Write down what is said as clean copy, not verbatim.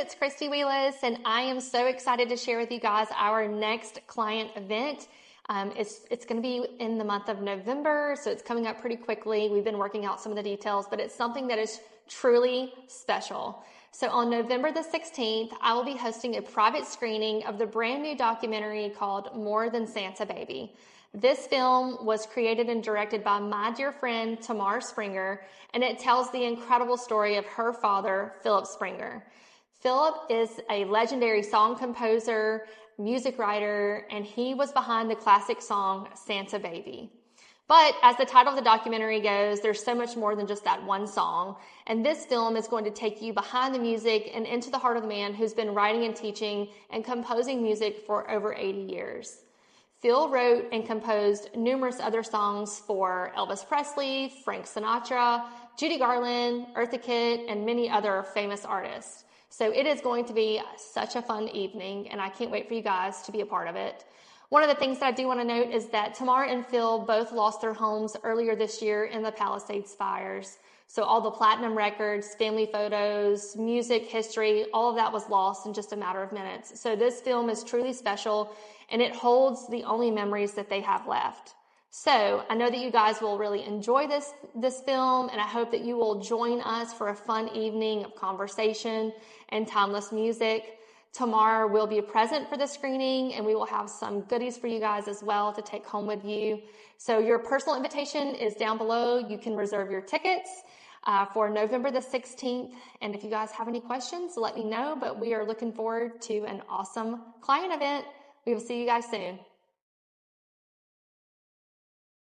it's Christy Wheelis, and I am so excited to share with you guys our next client event. It's going to be in the month of November, so it's coming up pretty quickly. We've been working out some of the details, but it's something that is truly special. So on November the 16th, I will be hosting a private screening of the brand new documentary called More Than Santa Baby. This film was created and directed by my dear friend, Tamar Springer, and it tells the incredible story of her father, Philip Springer. Philip is a legendary song composer, music writer, and he was behind the classic song, Santa Baby. But as the title of the documentary goes, there's so much more than just that one song. And this film is going to take you behind the music and into the heart of the man who's been writing and teaching and composing music for over 80 years. Phil wrote and composed numerous other songs for Elvis Presley, Frank Sinatra, Judy Garland, Eartha Kitt, and many other famous artists. So it is going to be such a fun evening, and I can't wait for you guys to be a part of it. One of the things that I do want to note is that Tamar and Phil both lost their homes earlier this year in the Palisades fires. So all the platinum records, family photos, music, history, all of that was lost in just a matter of minutes. So this film is truly special, and it holds the only memories that they have left. So I know that you guys will really enjoy this film, and I hope that you will join us for a fun evening of conversation and timeless music. Tamar will be present for the screening, and we will have some goodies for you guys as well to take home with you. So your personal invitation is down below. You can reserve your tickets for November the 16th. And if you guys have any questions, let me know. But we are looking forward to an awesome client event. We will see you guys soon.